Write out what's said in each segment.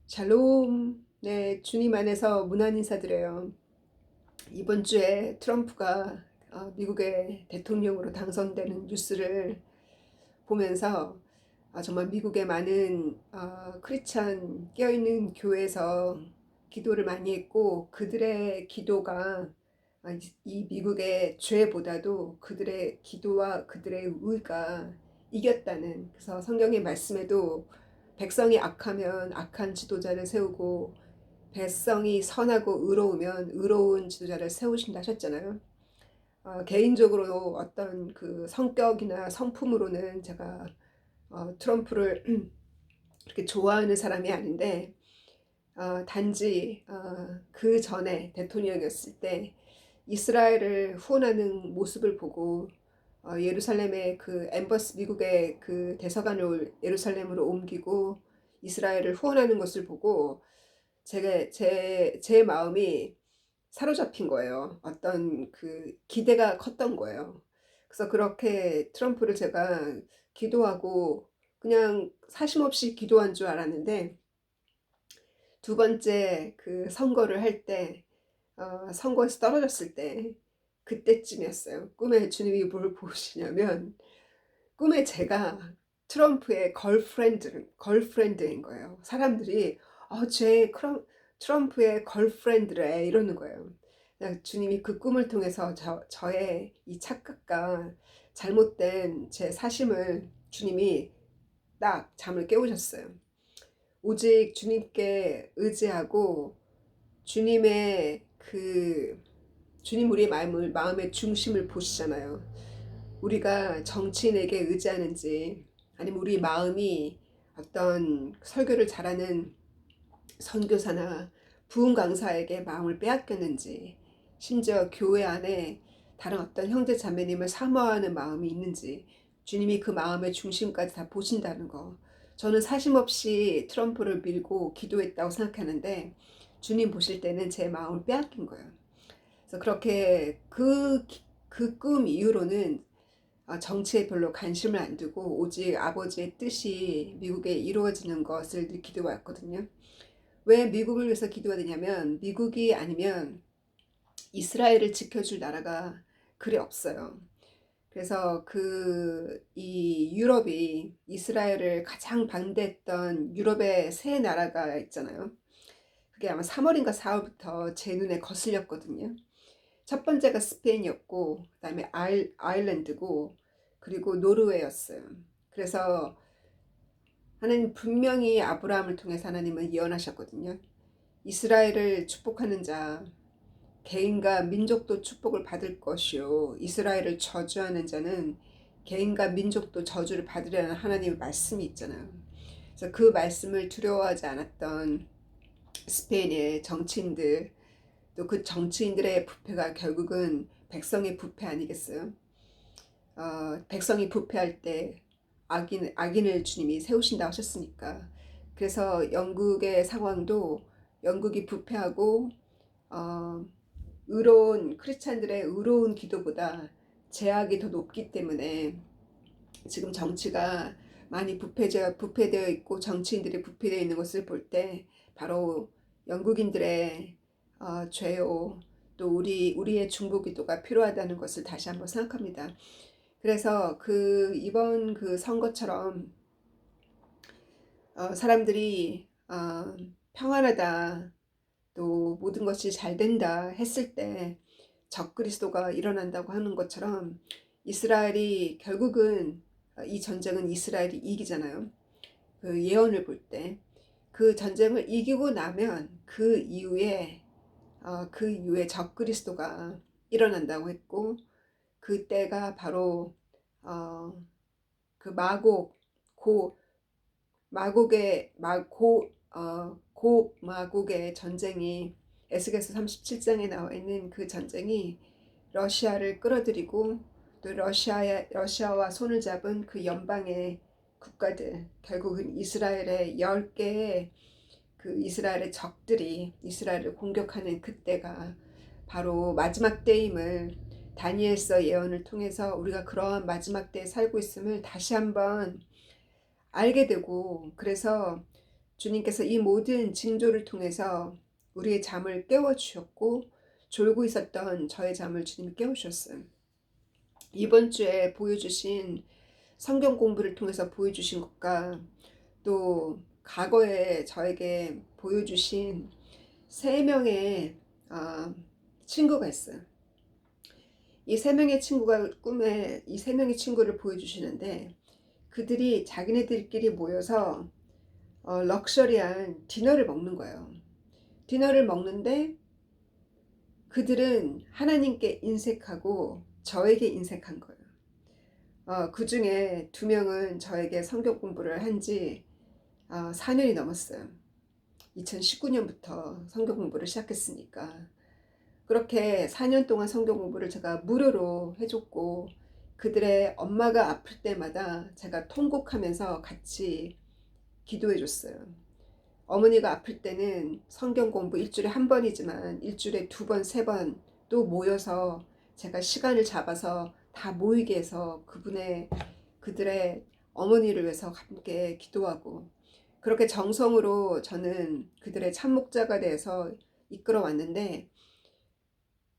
샬롬. 네, 주님 안에서 문안 인사드려요. 이번 주에 트럼프가 미국의 대통령으로 당선되는 뉴스를 보면서 정말 미국의 많은 크리스찬 깨어있는 교회에서 기도를 많이 했고, 그들의 기도가 이 미국의 죄보다도 그들의 기도와 그들의 의가 이겼다는, 그래서 성경의 말씀에도 백성이 악하면 악한 지도자를 세우고 백성이 선하고 의로우면 의로운 지도자를 세우신다 하셨잖아요. 개인적으로 어떤 그 성격이나 성품으로는 제가 트럼프를 그렇게 좋아하는 사람이 아닌데, 단지 그 전에 대통령이었을 때 이스라엘을 후원하는 모습을 보고 예루살렘의 그 엠버스, 미국의 그 대사관을 예루살렘으로 옮기고 이스라엘을 후원하는 것을 보고 제 마음이 사로잡힌 거예요. 어떤 그 기대가 컸던 거예요. 그래서 그렇게 트럼프를 제가 기도하고 그냥 사심없이 기도한 줄 알았는데, 두 번째 그 선거를 할 때, 선거에서 떨어졌을 때, 그때쯤이었어요. 꿈에 주님이 뭘 보시냐면, 꿈에 제가 트럼프의 걸프렌드인 거예요. 사람들이, 트럼프의 걸프렌드래, 이러는 거예요. 주님이 그 꿈을 통해서 저의 이 착각과 잘못된 제 사심을 주님이 딱 잠을 깨우셨어요. 오직 주님께 의지하고 주님의 주님 우리의 마음의 중심을 보시잖아요. 우리가 정치인에게 의지하는지, 아니면 우리 마음이 어떤 설교를 잘하는 선교사나 부흥 강사에게 마음을 빼앗겼는지, 심지어 교회 안에 다른 어떤 형제 자매님을 사모하는 마음이 있는지, 주님이 그 마음의 중심까지 다 보신다는 거. 저는 사심없이 트럼프를 밀고 기도했다고 생각하는데, 주님 보실 때는 제 마음을 빼앗긴 거예요. 그래서 그렇게 그 꿈 이후로는 정치에 별로 관심을 안 두고 오직 아버지의 뜻이 미국에 이루어지는 것을 늘 기도했거든요. 왜 미국을 위해서 기도해야 되냐면, 미국이 아니면 이스라엘을 지켜줄 나라가 그리 없어요. 그래서 이 유럽이 이스라엘을 가장 반대했던 유럽의 세 나라가 있잖아요. 그게 아마 3월인가 4월부터 제 눈에 거슬렸거든요. 첫 번째가 스페인이었고, 그다음에 아일랜드고, 그리고 노르웨이였어요. 그래서 하나님 분명히 아브라함을 통해서 하나님은 예언하셨거든요. 이스라엘을 축복하는 자, 개인과 민족도 축복을 받을 것이요, 이스라엘을 저주하는 자는 개인과 민족도 저주를 받으려는 하나님의 말씀이 있잖아요. 그래서 그 말씀을 두려워하지 않았던 스페인의 정치인들, 또 그 정치인들의 부패가 결국은 백성의 부패 아니겠어요? 백성이 부패할 때 악인을 주님이 세우신다고 하셨으니까. 그래서 영국의 상황도, 영국이 부패하고 어, 의로운 크리스찬들의 의로운 기도보다 제약이 더 높기 때문에 지금 정치가 많이 부패되어 있고 정치인들이 부패되어 있는 것을 볼 때 바로 영국인들의 죄요, 또 우리의 중보기도가 필요하다는 것을 다시 한번 생각합니다. 그래서 이번 그 선거처럼 사람들이 평안하다, 또 모든 것이 잘 된다 했을 때 적그리스도가 일어난다고 하는 것처럼, 이스라엘이 결국은 이 전쟁은 이스라엘이 이기잖아요. 그 예언을 볼 때 그 전쟁을 이기고 나면 그 이후에 적그리스도가 일어난다고 했고, 그때가 바로 어, 그 마곡의 전쟁이, 에스겔서 37장에 나와 있는 그 전쟁이 러시아를 끌어들이고, 또 러시아와 손을 잡은 그 연방의 국가들, 결국은 이스라엘의 10개의 그 이스라엘의 적들이 이스라엘을 공격하는 그때가 바로 마지막 때임을 다니엘서 예언을 통해서 우리가 그러한 마지막 때에 살고 있음을 다시 한번 알게 되고, 그래서 주님께서 이 모든 징조를 통해서 우리의 잠을 깨워주셨고 졸고 있었던 저의 잠을 주님이 깨우셨어요. 이번 주에 보여주신 성경 공부를 통해서 보여주신 것과 또 과거에 저에게 보여주신 3명의 친구가 있어요. 이 3명의 친구가 꿈에 이 3명의 친구를 보여주시는데 그들이 자기네들끼리 모여서 럭셔리한 디너를 먹는 거예요. 디너를 먹는데 그들은 하나님께 인색하고 저에게 인색한 거예요. 그 중에 2명은 저에게 성경 공부를 한 지 4년이 넘었어요. 2019년부터 성경 공부를 시작했으니까. 그렇게 4년 동안 성경 공부를 제가 무료로 해줬고 그들의 엄마가 아플 때마다 제가 통곡하면서 같이 기도해줬어요. 어머니가 아플 때는 성경 공부 일주일에 1번이지만 일주일에 2번, 3번 또 모여서 제가 시간을 잡아서 다 모이게 해서 그들의 어머니를 위해서 함께 기도하고 그렇게 정성으로 저는 그들의 참목자가 돼서 이끌어 왔는데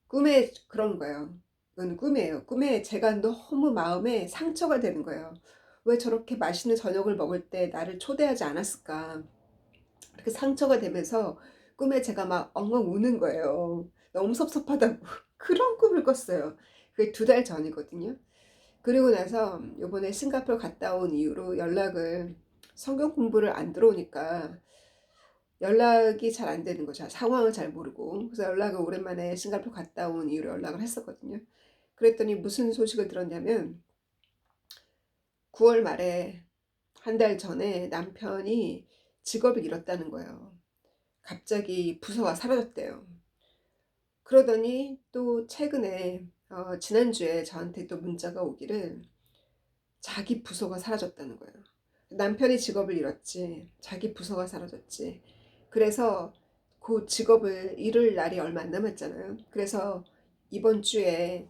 꿈에 그런 거예요. 그건 꿈이에요. 꿈에 제가 너무 마음에 상처가 되는 거예요. 왜 저렇게 맛있는 저녁을 먹을 때 나를 초대하지 않았을까? 그렇게 상처가 되면서 꿈에 제가 막 엉엉 우는 거예요. 너무 섭섭하다고. 그런 꿈을 꿨어요. 그게 2달 전이거든요. 그리고 나서 요번에 싱가포르 갔다 온 이후로 성경 공부를 안 들어오니까 연락이 잘 안 되는 거죠. 상황을 잘 모르고. 그래서 연락을 오랜만에 싱가포르 갔다 온 이후로 연락을 했었거든요. 그랬더니 무슨 소식을 들었냐면 9월 말에 1달 전에 남편이 직업을 잃었다는 거예요. 갑자기 부서가 사라졌대요. 그러더니 또 최근에 지난주에 저한테 또 문자가 오기를 자기 부서가 사라졌다는 거예요. 남편이 직업을 잃었지, 자기 부서가 사라졌지. 그래서 그 직업을 잃을 날이 얼마 안 남았잖아요. 그래서 이번 주에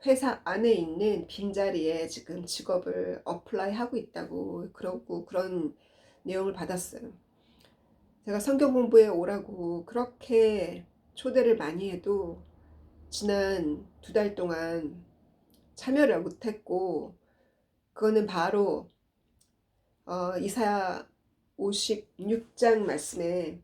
회사 안에 있는 빈자리에 지금 직업을 어플라이 하고 있다고 그러고 그런 내용을 받았어요. 제가 성경 공부에 오라고 그렇게 초대를 많이 해도 지난 2달 동안 참여를 못했고 그거는 바로 이사야 56장 말씀에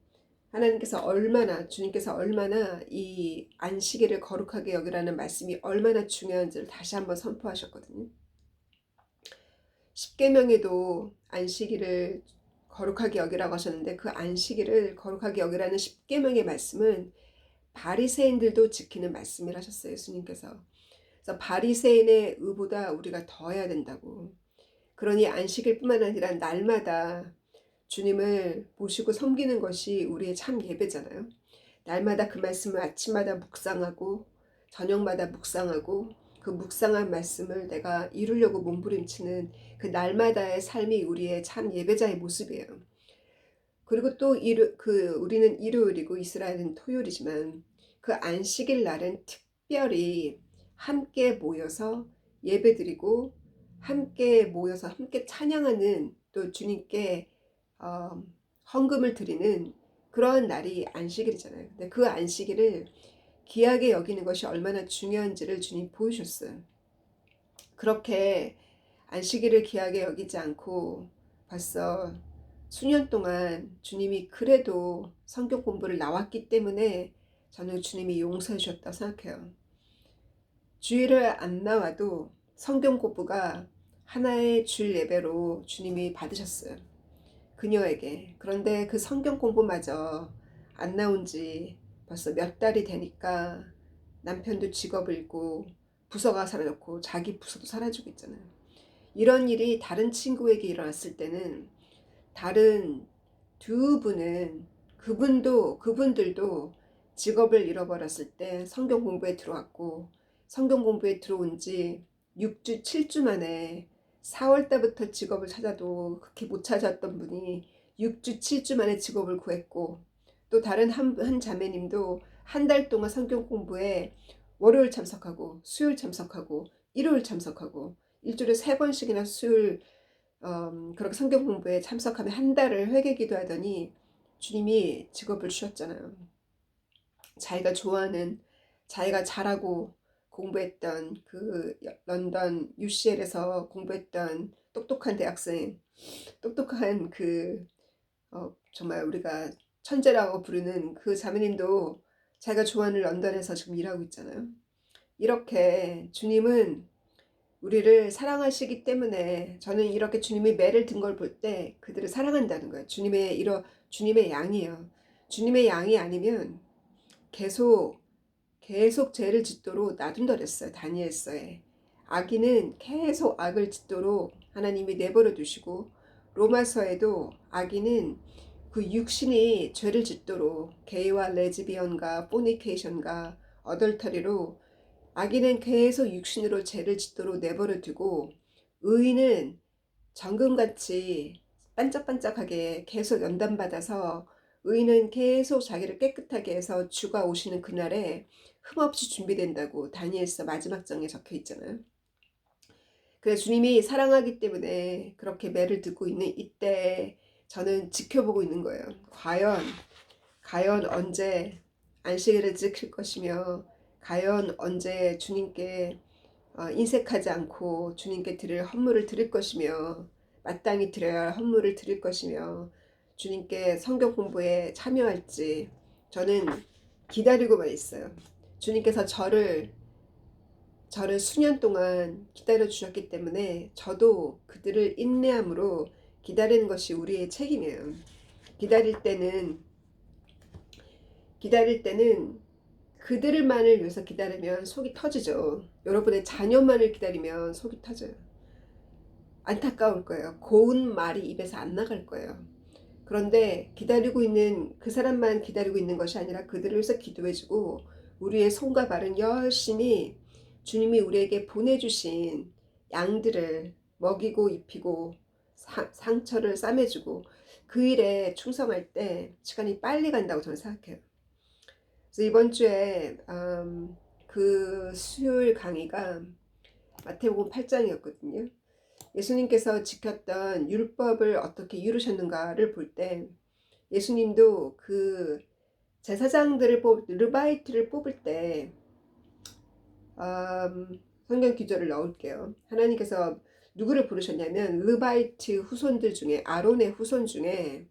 주님께서 얼마나 이 안식일을 거룩하게 여기라는 말씀이 얼마나 중요한지를 다시 한번 선포하셨거든요. 십계명에도 안식일을 거룩하게 여기라고 하셨는데 그 안식일을 거룩하게 여기라는 십계명의 말씀은 바리새인들도 지키는 말씀을 하셨어요. 예수님께서. 그래서 바리새인의 의보다 우리가 더 해야 된다고. 그러니 안식일뿐만 아니라 날마다 주님을 모시고 섬기는 것이 우리의 참 예배잖아요. 날마다 그 말씀을 아침마다 묵상하고 저녁마다 묵상하고 그 묵상한 말씀을 내가 이루려고 몸부림치는 그 날마다의 삶이 우리의 참 예배자의 모습이에요. 그리고 또 우리는 일요일이고 이스라엘은 토요일이지만 그 안식일 날은 특별히 함께 모여서 예배드리고 함께 모여서 함께 찬양하는 또 주님께 헌금을 드리는 그러한 날이 안식일이잖아요. 근데 그 안식일을 귀하게 여기는 것이 얼마나 중요한지를 주님 보여주셨어요. 그렇게 안식일을 귀하게 여기지 않고 벌써 수년 동안 주님이 그래도 성경 공부를 나왔기 때문에 저는 주님이 용서해 주셨다고 생각해요. 주일을 안 나와도 성경 공부가 하나의 주일 예배로 주님이 받으셨어요. 그녀에게. 그런데 그 성경 공부마저 안 나온 지 벌써 몇 달이 되니까 남편도 직업을 잃고 부서가 사라졌고 자기 부서도 사라지고 있잖아요. 이런 일이 다른 친구에게 일어났을 때는 다른 2분은 그분들도 직업을 잃어버렸을 때 성경 공부에 들어왔고 성경 공부에 들어온 지 6주, 7주 만에 4월 달부터 직업을 찾아도 그렇게 못 찾았던 분이 6주, 7주 만에 직업을 구했고 또 다른 한 자매님도 1달 동안 성경 공부에 월요일 참석하고 수요일 참석하고 일요일 참석하고 일주일에 3번씩이나 수요일 그렇게 성경 공부에 참석하며 1달을 회개 기도하더니 주님이 직업을 주셨잖아요. 자기가 좋아하는, 자기가 잘하고 공부했던 그 런던 UCL에서 공부했던 똑똑한 대학생, 똑똑한 그 정말 우리가 천재라고 부르는 그 자매님도 자기가 좋아하는 런던에서 지금 일하고 있잖아요. 이렇게 주님은 우리를 사랑하시기 때문에 저는 이렇게 주님이 매를 든 걸 볼 때 그들을 사랑한다는 거예요. 주님의 양이에요. 주님의 양이 아니면 계속 죄를 짓도록 놔둔다랬어요. 다니엘서에. 악인은 계속 악을 짓도록 하나님이 내버려 두시고, 로마서에도 악인은 그 육신이 죄를 짓도록 게이와 레즈비언과 포니케이션과 어덜터리로 악인은 계속 육신으로 죄를 짓도록 내버려 두고, 의인은 정금같이 반짝반짝하게 계속 연단받아서, 의인은 계속 자기를 깨끗하게 해서 주가 오시는 그날에 흠없이 준비된다고 다니엘서 마지막 장에 적혀 있잖아요. 그래서 주님이 사랑하기 때문에 그렇게 매를 듣고 있는 이때 저는 지켜보고 있는 거예요. 과연 언제 안식일을 지킬 것이며, 과연 언제 주님께 인색하지 않고 주님께 드릴 헌물을 드릴 것이며, 마땅히 드려야 할 헌물을 드릴 것이며, 주님께 성경 공부에 참여할지 저는 기다리고만 있어요. 주님께서 저를 수년 동안 기다려 주셨기 때문에 저도 그들을 인내함으로 기다리는 것이 우리의 책임이에요. 기다릴 때는 그들만을 위해서 기다리면 속이 터지죠. 여러분의 자녀만을 기다리면 속이 터져요. 안타까울 거예요. 고운 말이 입에서 안 나갈 거예요. 그런데 기다리고 있는 그 사람만 기다리고 있는 것이 아니라 그들을 위해서 기도해주고, 우리의 손과 발은 열심히 주님이 우리에게 보내주신 양들을 먹이고 입히고 상처를 싸매주고 그 일에 충성할 때 시간이 빨리 간다고 저는 생각해요. 그래서 이번 주에 그 수요일 강의가 마태복음 8장이었거든요. 예수님께서 지켰던 율법을 어떻게 이루셨는가를 볼 때, 예수님도 그 제사장들을 르바이트를 뽑을 때 성경 기조를 넣을게요. 하나님께서 누구를 부르셨냐면 르바이트 후손들 중에, 아론의 후손 중에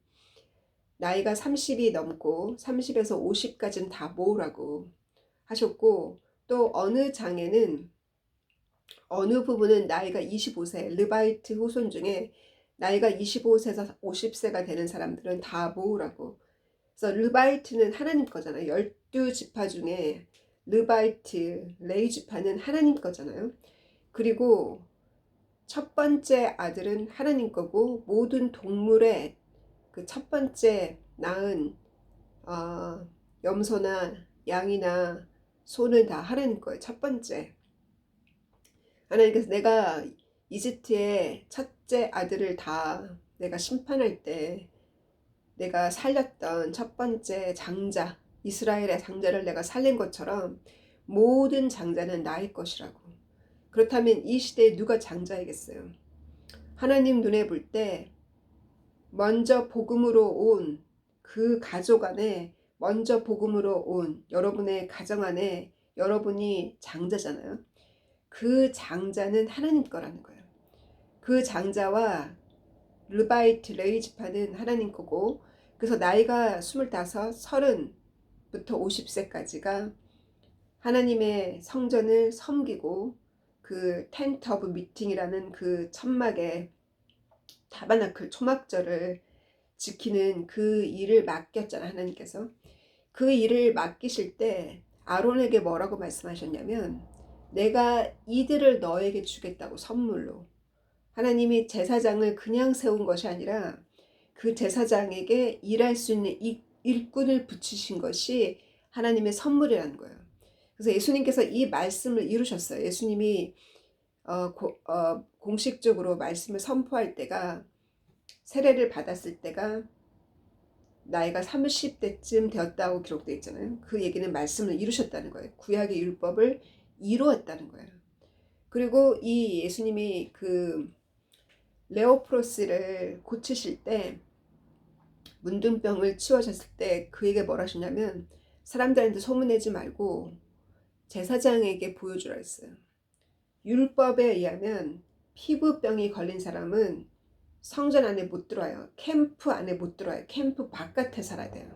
나이가 30이 넘고 30에서 50까지는 다 모으라고 하셨고, 또 어느 장에는 어느 부분은 나이가 25세, 르바이트 후손 중에 나이가 25세에서 50세가 되는 사람들은 다 모으라고. 그래서 르바이트는 하나님 거잖아요. 12지파 중에 르바이트, 레위 지파는 하나님 거잖아요. 그리고 첫 번째 아들은 하나님 거고, 모든 동물의 그 첫 번째 낳은 염소나 양이나 소는 다 하나님 거예요. 첫 번째. 하나님께서 내가 이집트의 첫째 아들을 다 내가 심판할 때 내가 살렸던 첫 번째 장자, 이스라엘의 장자를 내가 살린 것처럼 모든 장자는 나의 것이라고. 그렇다면 이 시대에 누가 장자이겠어요? 하나님 눈에 볼 때 먼저 복음으로 온 그 가족 안에, 먼저 복음으로 온 여러분의 가정 안에 여러분이 장자잖아요. 그 장자는 하나님 거라는 거예요. 그 장자와 르바이트, 레위 지파는 하나님 거고, 그래서 나이가 25, 30부터 50세까지가 하나님의 성전을 섬기고, 그 텐트 오브 미팅이라는 그 천막의 타바나클 초막절을 지키는 그 일을 맡겼잖아, 하나님께서. 그 일을 맡기실 때 아론에게 뭐라고 말씀하셨냐면, 내가 이들을 너에게 주겠다고, 선물로. 하나님이 제사장을 그냥 세운 것이 아니라 그 제사장에게 일할 수 있는 일꾼을 붙이신 것이 하나님의 선물이라는 거예요. 그래서 예수님께서 이 말씀을 이루셨어요. 예수님이 공식적으로 말씀을 선포할 때가, 세례를 받았을 때가 나이가 30대쯤 되었다고 기록되어 있잖아요. 그 얘기는 말씀을 이루셨다는 거예요. 구약의 율법을 이루었다는 거예요. 그리고 이 예수님이 그 레오프로스를 고치실 때 문둥병을 치워졌을 때 그에게 뭐라 하셨냐면 사람들한테 소문내지 말고 제사장에게 보여주라 했어요. 율법에 의하면 피부병이 걸린 사람은 성전 안에 못 들어와요. 캠프 안에 못 들어와요. 캠프 바깥에 살아야 돼요.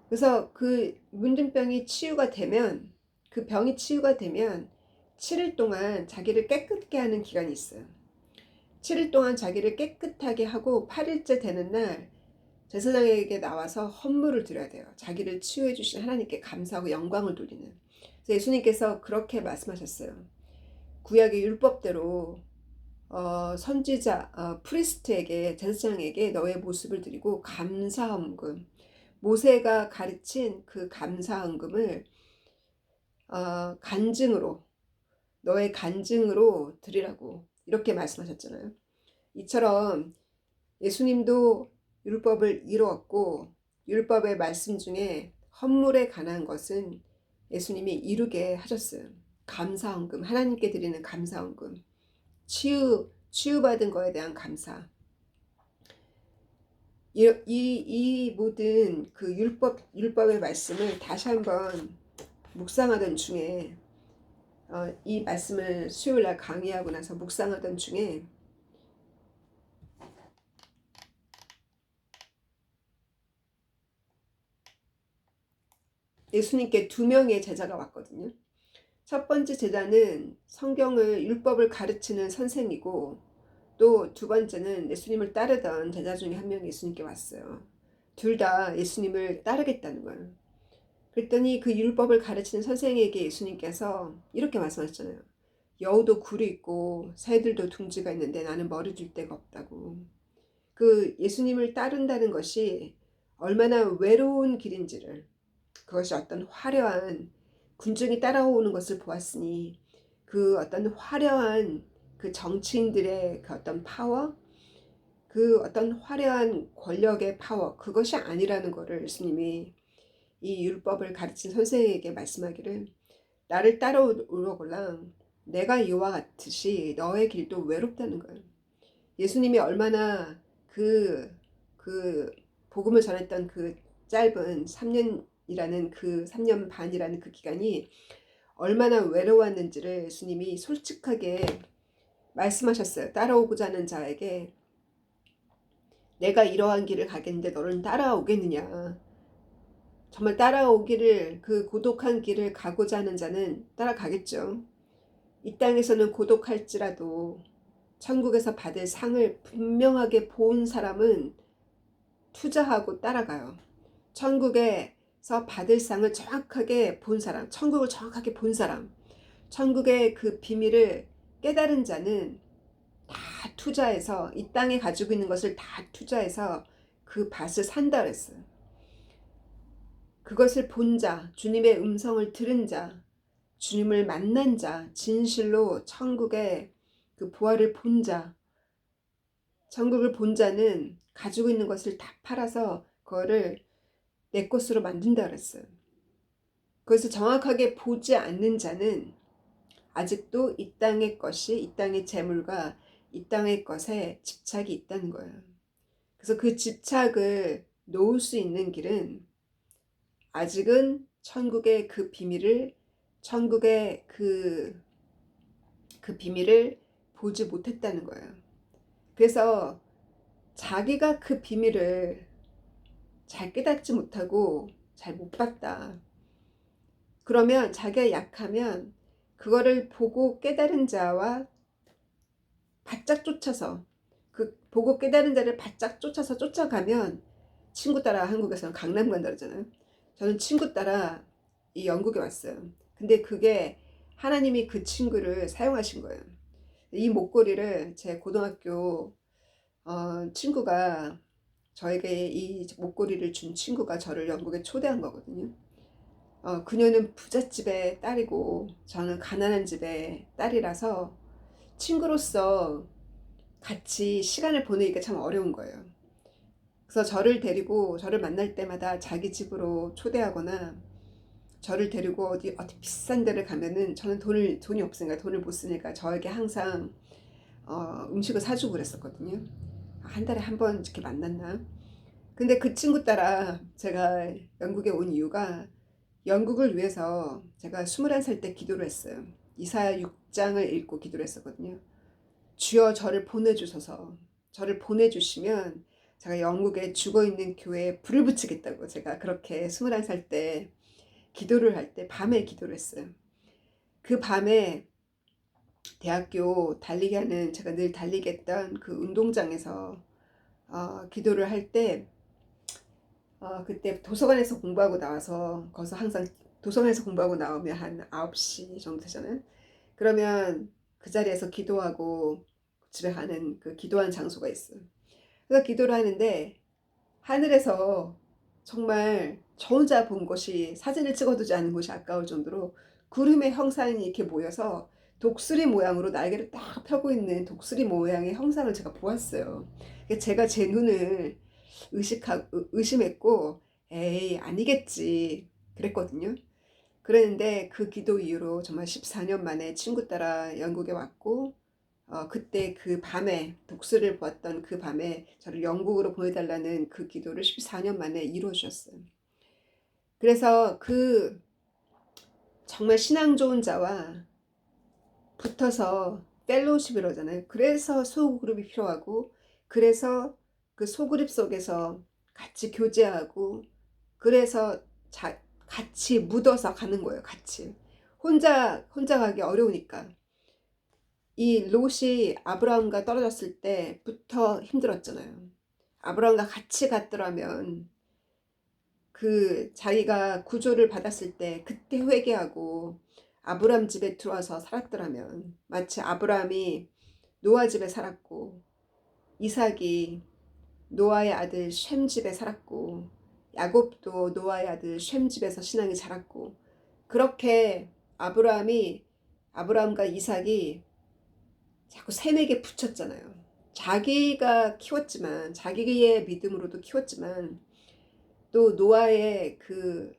그래서 그 문둥병이 치유가 되면, 그 병이 치유가 되면 7일 동안 자기를 깨끗게 하는 기간이 있어요. 7일 동안 자기를 깨끗하게 하고 8일째 되는 날 제사장에게 나와서 헌물을 드려야 돼요. 자기를 치유해 주신 하나님께 감사하고 영광을 돌리는. 그래서 예수님께서 그렇게 말씀하셨어요. 구약의 율법대로 선지자 프리스트에게, 제사장에게 너의 모습을 드리고 감사헌금, 모세가 가르친 그 감사헌금을 간증으로, 너의 간증으로 드리라고 이렇게 말씀하셨잖아요. 이처럼 예수님도 율법을 이루었고, 율법의 말씀 중에 헌물에 관한 것은 예수님이 이루게 하셨어요. 감사헌금, 하나님께 드리는 감사헌금, 치유받은 거에 대한 감사. 이 모든 그 율법의 말씀을 다시 한번 묵상하던 중에, 이 말씀을 수요일날 강의하고 나서 묵상하던 중에 예수님께 2명의 제자가 왔거든요. 첫 번째 제자는 성경을, 율법을 가르치는 선생이고, 또 두 번째는 예수님을 따르던 제자 중에 한 명이 예수님께 왔어요. 둘 다 예수님을 따르겠다는 거예요. 그랬더니 그 율법을 가르치는 선생에게 예수님께서 이렇게 말씀하셨잖아요. 여우도 굴이 있고 새들도 둥지가 있는데 나는 머리 둘 데가 없다고. 그 예수님을 따른다는 것이 얼마나 외로운 길인지를, 그것이 어떤 화려한 군중이 따라오는 것을 보았으니 그 어떤 화려한 그 정치인들의 그 어떤 파워, 그 어떤 화려한 권력의 파워, 그것이 아니라는 것을 예수님이 이 율법을 가르친 선생에게 말씀하기를, 나를 따라오거라 내가 이와 같으시 너의 길도 외롭다는 거예요. 예수님이 얼마나 그 복음을 전했던 그 짧은 3년이라는 그 3년 반이라는 그 기간이 얼마나 외로웠는지를 예수님이 솔직하게 말씀하셨어요. 따라오고자 하는 자에게 내가 이러한 길을 가겠는데 너는 따라오겠느냐. 정말 따라오기를, 그 고독한 길을 가고자 하는 자는 따라가겠죠. 이 땅에서는 고독할지라도 천국에서 받을 상을 분명하게 본 사람은 투자하고 따라가요. 천국에서 받을 상을 정확하게 본 사람, 천국을 정확하게 본 사람, 천국의 그 비밀을 깨달은 자는 다 투자해서, 이 땅에 가지고 있는 것을 다 투자해서 그 밭을 산다 그랬어요. 그것을 본 자, 주님의 음성을 들은 자, 주님을 만난 자, 진실로 천국의 그 부활을 본 자, 천국을 본 자는 가지고 있는 것을 다 팔아서 그거를 내 것으로 만든다 그랬어요. 그것을 정확하게 보지 않는 자는 아직도 이 땅의 것이, 이 땅의 재물과 이 땅의 것에 집착이 있다는 거예요. 그래서 그 집착을 놓을 수 있는 길은 아직은 천국의 그 비밀을, 천국의 그 비밀을 보지 못했다는 거예요. 그래서 자기가 그 비밀을 잘 깨닫지 못하고 잘 못 봤다. 그러면 자기가 약하면 그거를 보고 깨달은 자와 바짝 쫓아서, 그 보고 깨달은 자를 바짝 쫓아서 쫓아가면, 친구 따라 한국에서는 강남 간다 그러잖아요. 저는 친구 따라 이 영국에 왔어요. 근데 그게 하나님이 그 친구를 사용하신 거예요. 이 목걸이를 제 고등학교 친구가, 저에게 이 목걸이를 준 친구가 저를 영국에 초대한 거거든요. 그녀는 부잣집의 딸이고 저는 가난한 집의 딸이라서 친구로서 같이 시간을 보내기가 참 어려운 거예요. 그래서 저를 만날 때마다 자기 집으로 초대하거나, 저를 데리고 어디 비싼 데를 가면은, 저는 돈이 없으니까, 돈을 못 쓰니까 저에게 항상 음식을 사주고 그랬었거든요. 한 달에 한 번 이렇게 만났나. 근데 그 친구 따라 제가 영국에 온 이유가 영국을 위해서 제가 21살 때 기도를 했어요. 이사야 6장을 읽고 기도를 했었거든요. 주여 저를 보내주소서. 저를 보내주시면 제가 영국에 죽어있는 교회에 불을 붙이겠다고 제가 그렇게 21살 때 기도를 할 때 밤에 기도를 했어요. 그 밤에 대학교 달리기 하는 제가 늘 달리기 했던 그 운동장에서 기도를 할 때 그때 도서관에서 공부하고 나와서 거기서 항상 도서관에서 공부하고 나오면 한 9시 정도 되잖아요. 그러면 그 자리에서 기도하고 집에 가는 그 기도하는 장소가 있어요. 그래서 기도를 하는데 하늘에서 정말 저 혼자 본 것이 사진을 찍어두지 않은 것이 아까울 정도로 구름의 형상이 이렇게 모여서 독수리 모양으로 날개를 딱 펴고 있는 독수리 모양의 형상을 제가 보았어요. 제가 제 눈을 의심했고 에이 아니겠지 그랬거든요. 그랬는데 그 기도 이후로 정말 14년 만에 친구 따라 영국에 왔고 그때 그 밤에 독수리를 보았던 그 밤에 저를 영국으로 보내달라는 그 기도를 14년 만에 이루어 주셨어요. 그래서 그 정말 신앙 좋은 자와 붙어서 펠로우십이라잖아요. 그래서 소그룹이 필요하고 그래서 그 소그룹 속에서 같이 교제하고 그래서 같이 묻어서 가는 거예요. 같이 혼자 가기 어려우니까. 이 롯이 아브라함과 떨어졌을 때부터 힘들었잖아요. 아브라함과 같이 갔더라면 그 자기가 구조를 받았을 때 그때 회개하고 아브라함 집에 들어와서 살았더라면 마치 아브라함이 노아 집에 살았고 이삭이 노아의 아들 셈 집에 살았고 야곱도 노아의 아들 셈 집에서 신앙이 자랐고 그렇게 아브라함과 이삭이 자꾸 셈에게 붙였잖아요. 자기가 키웠지만 자기의 믿음으로도 키웠지만 또 노아의 그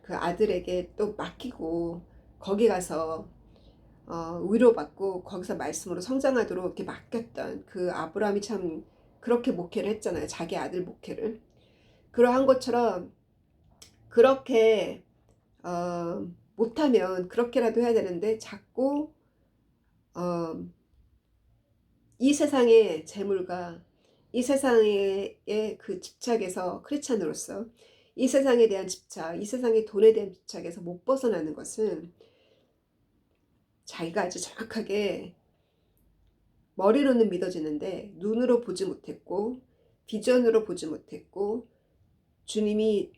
아들에게 또 맡기고 거기 가서 위로받고 거기서 말씀으로 성장하도록 이렇게 맡겼던 그 아브라함이 참 그렇게 목회를 했잖아요. 자기 아들 목회를. 그러한 것처럼 그렇게 못하면 그렇게라도 해야 되는데 자꾸 이 세상의 재물과 이 세상의 그 집착에서 크리스찬으로서 이 세상에 대한 집착, 이 세상의 돈에 대한 집착에서 못 벗어나는 것은 자기가 아주 정확하게 머리로는 믿어지는데 눈으로 보지 못했고 비전으로 보지 못했고 주님의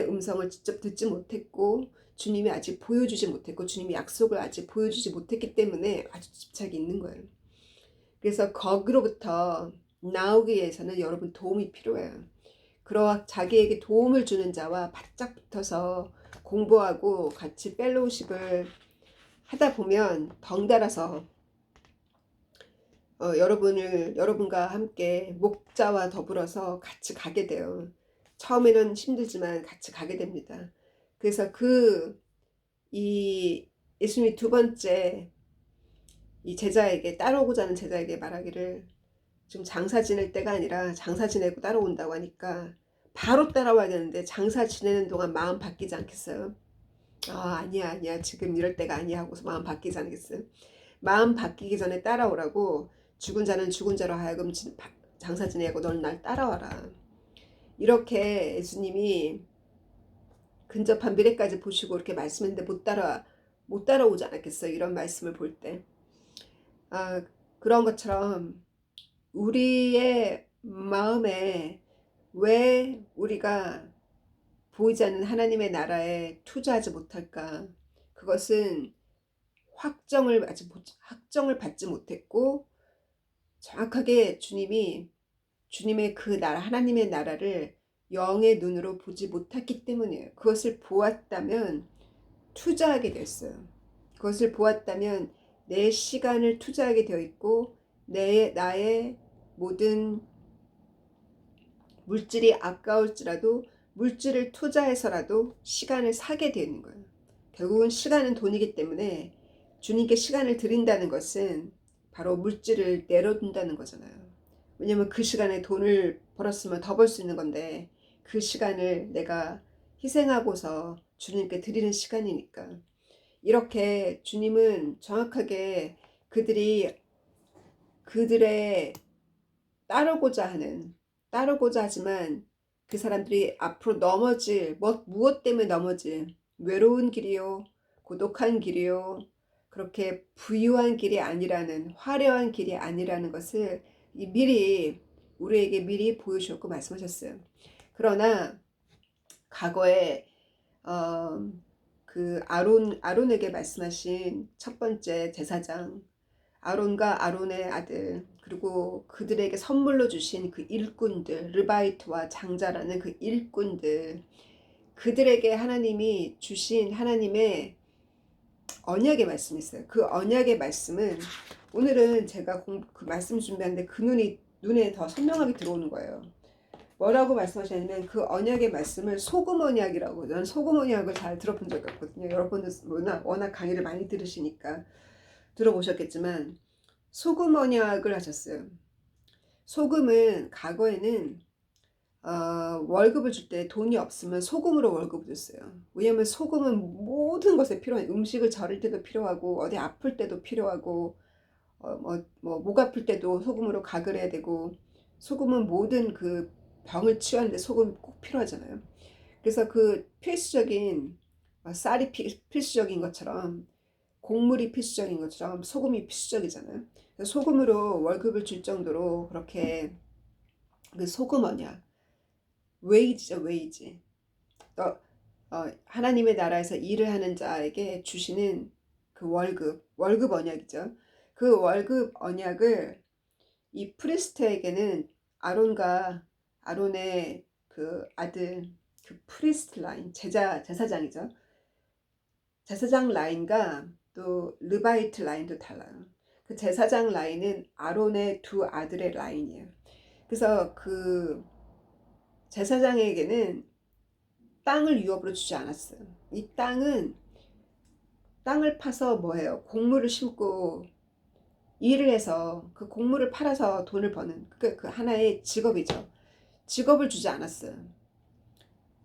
음성을 직접 듣지 못했고 주님이 아직 보여주지 못했고 주님이 약속을 아직 보여주지 못했기 때문에 아주 집착이 있는 거예요. 그래서 거기로부터 나오기 위해서는 여러분 도움이 필요해요. 그러한 자기에게 도움을 주는 자와 바짝 붙어서 공부하고 같이 펠로우십을 하다 보면 덩달아서 여러분과 함께 목자와 더불어서 같이 가게 돼요. 처음에는 힘들지만 같이 가게 됩니다. 그래서 예수님이 두 번째 이 제자에게 따라오고자 하는 제자에게 말하기를 지금 장사 지낼 때가 아니라 장사 지내고 따라온다고 하니까 바로 따라와야 되는데 장사 지내는 동안 마음 바뀌지 않겠어요? 아니야 지금 이럴 때가 아니야 하고서 마음 바뀌지 않겠어요? 마음 바뀌기 전에 따라오라고 죽은 자는 죽은 자로 하여금 장사 지내고 넌 날 따라와라. 이렇게 예수님이 근접한 미래까지 보시고 이렇게 말씀했는데 못 따라오지 않았겠어요? 이런 말씀을 볼 때. 그런 것처럼 우리의 마음에 왜 우리가 보이지 않는 하나님의 나라에 투자하지 못할까? 그것은 확정을 받지 못했고 정확하게 주님의 그 나라, 하나님의 나라를 영의 눈으로 보지 못했기 때문이에요. 그것을 보았다면 투자하게 됐어요. 그것을 보았다면 내 시간을 투자하게 되어 있고 나의 모든 물질이 아까울지라도 물질을 투자해서라도 시간을 사게 되는 거예요. 결국은 시간은 돈이기 때문에 주님께 시간을 드린다는 것은 바로 물질을 내려둔다는 거잖아요. 왜냐면 그 시간에 돈을 벌었으면 더 벌 수 있는 건데 그 시간을 내가 희생하고서 주님께 드리는 시간이니까. 이렇게 주님은 정확하게 그들의 따르고자 하지만 그 사람들이 앞으로 넘어질 무엇 때문에 넘어질 외로운 길이요, 고독한 길이요, 그렇게 부유한 길이 아니라는, 화려한 길이 아니라는 것을 우리에게 미리 보여주셨고 말씀하셨어요. 그러나 과거에 그 아론에게 말씀하신 첫 번째 제사장, 아론과 아론의 아들, 그리고 그들에게 선물로 주신 그 일꾼들, 르바이트와 장자라는 그 일꾼들, 그들에게 하나님이 주신 하나님의 언약의 말씀이 있어요. 그 언약의 말씀은 오늘은 제가 그 말씀 준비하는데 그 눈에 더 선명하게 들어오는 거예요. 뭐라고 말씀하셨냐면 그 언약의 말씀을 소금 언약이라고. 저는 소금 언약을 잘 들어본 적이 없거든요. 여러분들 워낙 강의를 많이 들으시니까 들어보셨겠지만 소금 언약을 하셨어요. 소금은 과거에는 월급을 줄 때 돈이 없으면 소금으로 월급을 줬어요. 왜냐하면 소금은 모든 것에 필요한, 음식을 절일 때도 필요하고 어디 아플 때도 필요하고 목 아플 때도 소금으로 가글 해야 되고, 소금은 모든 그 병을 치유하는데 소금이 꼭 필요하잖아요. 그래서 그 필수적인 쌀이 필수적인 것처럼, 곡물이 필수적인 것처럼 소금이 필수적이잖아요. 그래서 소금으로 월급을 줄 정도로 그렇게 그 소금 언약, 웨이지죠, 웨이지. 하나님의 나라에서 일을 하는 자에게 주시는 그 월급 언약이죠. 그 월급 언약을 이 프리스트에게는 아론의 그 아들, 그 프리스트 라인, 제사장이죠. 제사장 라인과 또 르바이트 라인도 달라요. 그 제사장 라인은 아론의 두 아들의 라인이에요. 그래서 그 제사장에게는 땅을 유업으로 주지 않았어요. 이 땅을 파서 뭐예요? 곡물을 심고 일을 해서 그 곡물을 팔아서 돈을 버는 그 하나의 직업이죠. 직업을 주지 않았어요.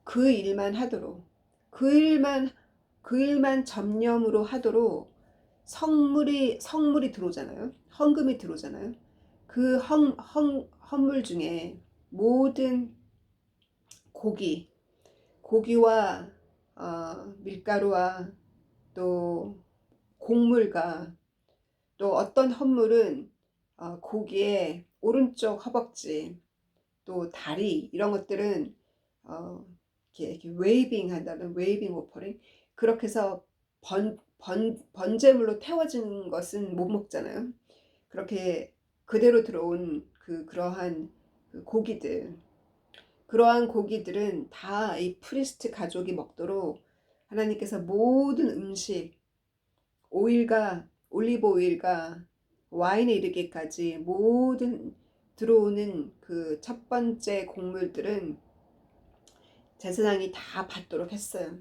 그 일만 하도록, 그 일만 전념으로 하도록 성물이 들어오잖아요. 헌금이 들어오잖아요. 그 헌물 중에 모든 고기와 밀가루와 또 곡물과 또 어떤 헌물은 고기의 오른쪽 허벅지, 또 다리, 이런 것들은 이렇게 웨이빙 한다는, 웨이빙 오퍼링, 그렇게 해서 번제물로 태워진 것은 못 먹잖아요. 그렇게 그대로 들어온 그러한 그러한 고기들은 다 이 프리스트 가족이 먹도록 하나님께서 모든 음식, 올리브 오일과 와인에 이르기까지 모든 들어오는 그 첫 번째 곡물들은 제사장이 다 받도록 했어요.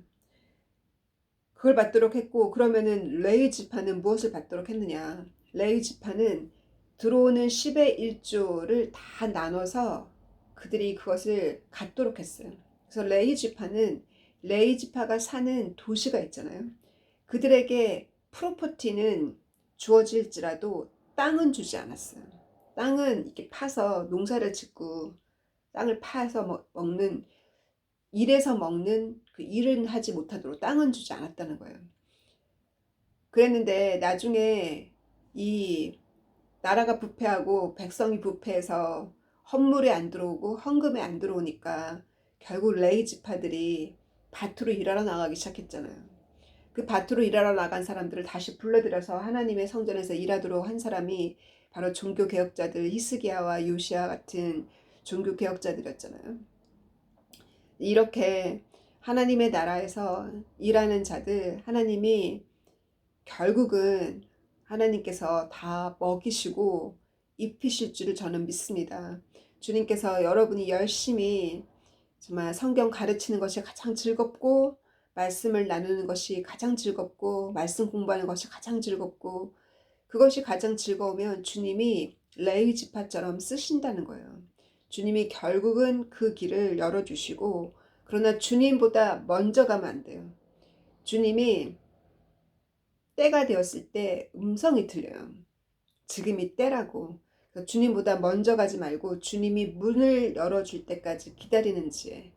그걸 받도록 했고, 그러면은 레위 지파는 무엇을 받도록 했느냐? 레위 지파는 들어오는 10의 1조를 다 나눠서 그들이 그것을 갖도록 했어요. 그래서 레위 지파가 사는 도시가 있잖아요. 그들에게 프로퍼티는 주어질지라도 땅은 주지 않았어요. 땅은 이렇게 파서 농사를 짓고 땅을 파서 일해서 먹는 그 일은 하지 못하도록 땅은 주지 않았다는 거예요. 그랬는데 나중에 이 나라가 부패하고 백성이 부패해서 헌물이 안 들어오고 헌금이 안 들어오니까 결국 레위 지파들이 밭으로 일하러 나가기 시작했잖아요. 그 밭으로 일하러 나간 사람들을 다시 불러들여서 하나님의 성전에서 일하도록 한 사람이 바로 종교개혁자들, 히스기야와 요시야 같은 종교개혁자들이었잖아요. 이렇게 하나님의 나라에서 일하는 자들, 하나님이 결국은 하나님께서 다 먹이시고 입히실 줄을 저는 믿습니다. 주님께서 여러분이 열심히 정말 성경 가르치는 것이 가장 즐겁고, 말씀을 나누는 것이 가장 즐겁고, 말씀 공부하는 것이 가장 즐겁고, 그것이 가장 즐거우면 주님이 레위 지파처럼 쓰신다는 거예요. 주님이 결국은 그 길을 열어주시고, 그러나 주님보다 먼저 가면 안 돼요. 주님이 때가 되었을 때 음성이 들려요. 지금이 때라고. 그래서 주님보다 먼저 가지 말고 주님이 문을 열어줄 때까지 기다리는 지혜.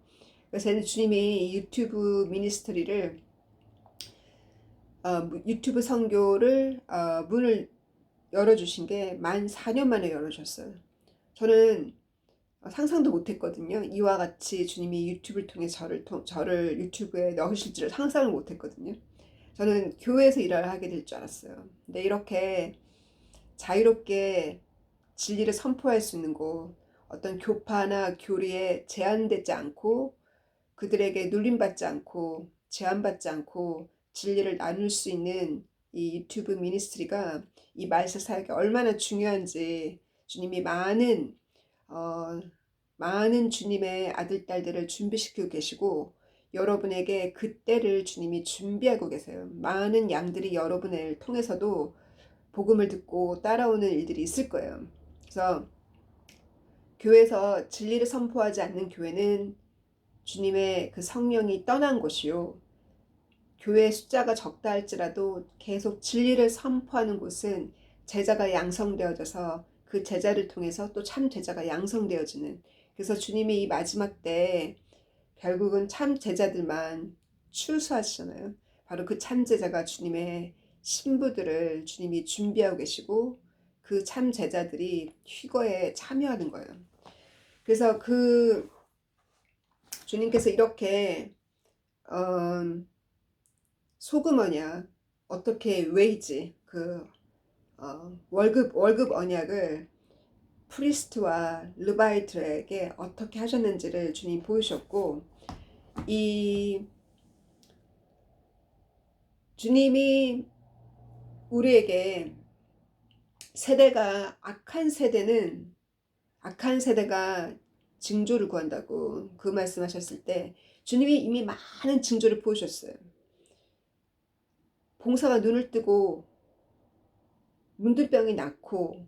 그래서 저는 주님이 유튜브 미니스트리를 유튜브 선교를 문을 열어주신 게 만 4년 만에 열어주셨어요. 저는 상상도 못했거든요. 이와 같이 주님이 유튜브를 통해 저를 유튜브에 넣으실 줄을 상상을 못했거든요. 저는 교회에서 일을 하게 될 줄 알았어요. 근데 이렇게 자유롭게 진리를 선포할 수 있는 곳, 어떤 교파나 교리에 제한되지 않고 그들에게 눌림받지 않고 제한받지 않고 진리를 나눌 수 있는 이 유튜브 미니스트리가 이 말세 사역이 얼마나 중요한지 주님이 어, 많은 주님의 아들, 딸들을 준비시키고 계시고 여러분에게 그 때를 주님이 준비하고 계세요. 많은 양들이 여러분을 통해서도 복음을 듣고 따라오는 일들이 있을 거예요. 그래서 교회에서 진리를 선포하지 않는 교회는 주님의 그 성령이 떠난 곳이요. 교회 숫자가 적다 할지라도 계속 진리를 선포하는 곳은 제자가 양성되어져서 그 제자를 통해서 또 참 제자가 양성되어지는, 그래서 주님이 이 마지막 때 결국은 참 제자들만 추수하시잖아요. 바로 그 참 제자가 주님의 신부들을 주님이 준비하고 계시고 그 참 제자들이 휴거에 참여하는 거예요. 그래서 그 주님께서 이렇게 소금 언약, 어떻게 웨이지, 월급 언약을 프리스트와 르바이트에게 어떻게 하셨는지를 주님 보여주셨고, 이 주님이 우리에게 세대가 악한 세대가 징조를 구한다고 그 말씀하셨을 때 주님이 이미 많은 징조를 보여주셨어요. 봉사가 눈을 뜨고 문둥병이 낫고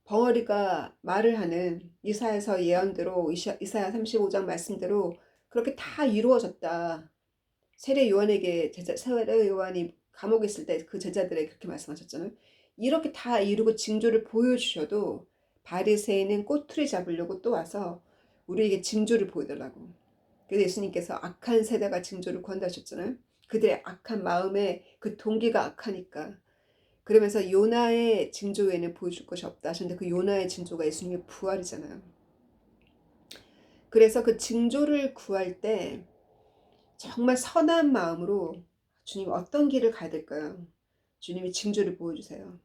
벙어리가 말을 하는 이사야서 예언대로 이사야 35장 말씀대로 그렇게 다 이루어졌다. 세례 요한이 감옥에 있을 때 그 제자들에게 그렇게 말씀하셨잖아요. 이렇게 다 이루고 징조를 보여주셔도 바리새인은 꼬투리 잡으려고 또 와서 우리에게 징조를 보여달라고. 그래서 예수님께서 악한 세대가 징조를 구한다 하셨잖아요. 그들의 악한 마음에 그 동기가 악하니까. 그러면서 요나의 징조 외에는 보여줄 것이 없다 하셨는데 그 요나의 징조가 예수님의 부활이잖아요. 그래서 그 징조를 구할 때 정말 선한 마음으로 주님 어떤 길을 가야 될까요? 주님이 징조를 보여주세요.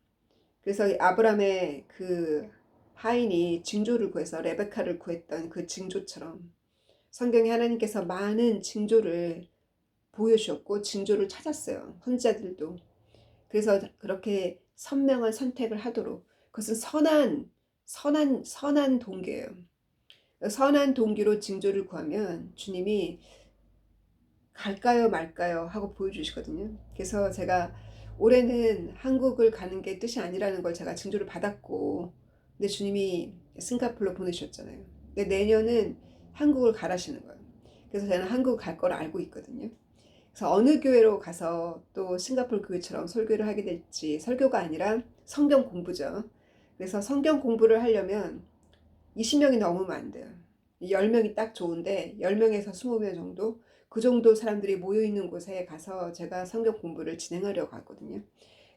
그래서 아브라함의 그 하인이 징조를 구해서 레베카를 구했던 그 징조처럼 성경에 하나님께서 많은 징조를 보여주셨고 징조를 찾았어요. 선지자들도. 그래서 그렇게 선명한 선택을 하도록, 그것은 선한 동기예요. 선한 동기로 징조를 구하면 주님이 갈까요 말까요 하고 보여주시거든요. 그래서 제가 올해는 한국을 가는 게 뜻이 아니라는 걸 제가 징조를 받았고, 근데 주님이 싱가포르로 보내셨잖아요. 근데 내년은 한국을 가라시는 거예요. 그래서 저는 한국 갈 걸 알고 있거든요. 그래서 어느 교회로 가서 또 싱가포르 교회처럼 설교를 하게 될지, 설교가 아니라 성경 공부죠. 그래서 성경 공부를 하려면 20명이 넘으면 안 돼요. 10명이 딱 좋은데 10명에서 20명 정도, 그 정도 사람들이 모여 있는 곳에 가서 제가 성경 공부를 진행하려고 하거든요.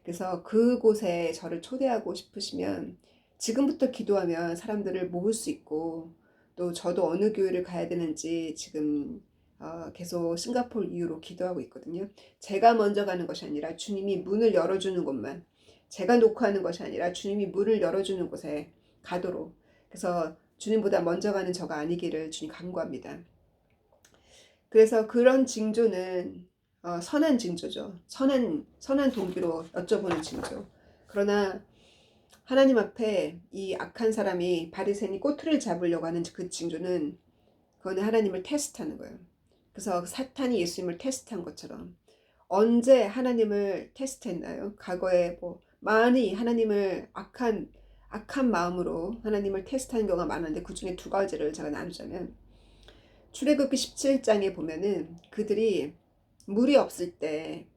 그래서 그곳에 저를 초대하고 싶으시면 지금부터 기도하면 사람들을 모을 수 있고, 또 저도 어느 교회를 가야 되는지 지금 계속 싱가포르 이후로 기도하고 있거든요. 제가 먼저 가는 것이 아니라 주님이 문을 열어주는 곳만, 제가 녹화하는 것이 아니라 주님이 문을 열어주는 곳에 가도록, 그래서 주님보다 먼저 가는 저가 아니기를 주님 간구합니다. 그래서 그런 징조는 선한 징조죠. 선한 동기로 여쭤보는 징조. 그러나 하나님 앞에 이 악한 사람이 바리새인이 꼬투리를 잡으려고 하는 그 징조는, 그거는 하나님을 테스트하는 거예요. 그래서 사탄이 예수님을 테스트한 것처럼 언제 하나님을 테스트했나요? 과거에 많이 하나님을 악한 마음으로 하나님을 테스트하는 경우가 많은데 그 중에 두 가지를 제가 나누자면 출애굽기 17장에 보면은 그들이 물이 없을 때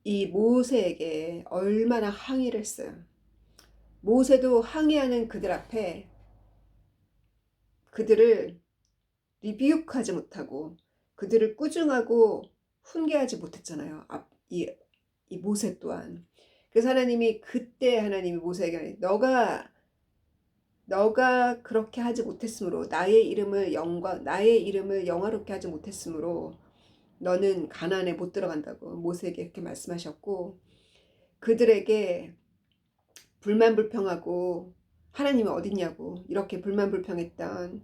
이 모세에게 얼마나 항의를 했어요. 모세도 항의하는 그들 앞에 그들을 리비육하지 못하고 그들을 꾸중하고 훈계하지 못했잖아요. 이 모세 또한. 그래서 하나님이 그때 하나님이 모세에게 너가 그렇게 하지 못했으므로 나의 이름을 영화롭게 하지 못했으므로 너는 가나안에 못 들어간다고 모세에게 그렇게 말씀하셨고 그들에게 불만불평하고 하나님이 어딨냐고 이렇게 불만불평했던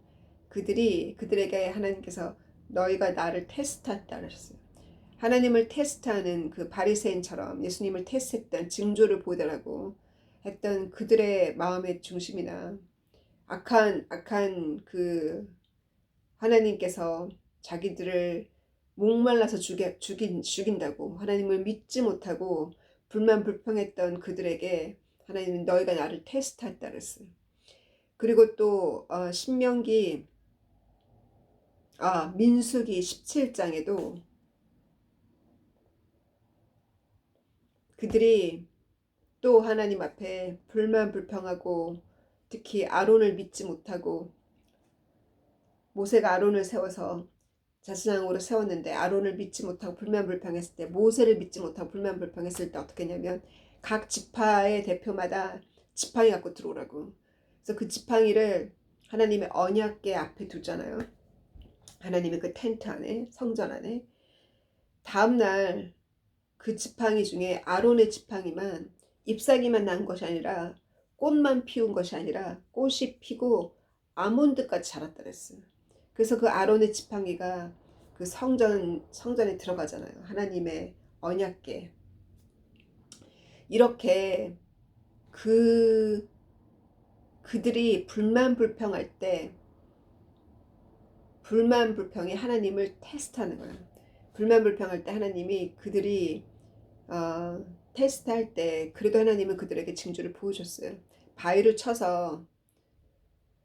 그들에게 하나님께서 너희가 나를 테스트했다 하셨어요. 하나님을 테스트하는 그 바리새인처럼 예수님을 테스트했던 징조를 보여달라고 했던 그들의 마음의 중심이나 악한 그 하나님께서 자기들을 목말라서 죽인다고 하나님을 믿지 못하고 불만불평했던 그들에게 하나님은 너희가 나를 테스트했다 그랬어요. 그리고 또 민수기 17장에도 그들이 또 하나님 앞에 불만불평하고 특히 아론을 믿지 못하고 모세가 아론을 세워서 자신왕으로 세웠는데 아론을 믿지 못하고 불만불평했을 때 모세를 믿지 못하고 불만불평했을 때 어떻게 했냐면 각 지파의 대표마다 지팡이 갖고 들어오라고. 그래서 그 지팡이를 하나님의 언약궤 앞에 두잖아요. 하나님의 그 텐트 안에 성전 안에. 다음날 그 지팡이 중에 아론의 지팡이만 잎사귀만 난 것이 아니라 꽃만 피운 것이 아니라 꽃이 피고 아몬드까지 자랐다 그랬어요. 그래서 그 아론의 지팡이가 그 성전에 들어가잖아요. 하나님의 언약궤. 이렇게 그들이 불만불평할 때 불만불평이 하나님을 테스트하는 거예요. 불만불평할 때 하나님이 그들이 테스트할 때 그래도 하나님은 그들에게 징조를 보여줬어요. 바위를 쳐서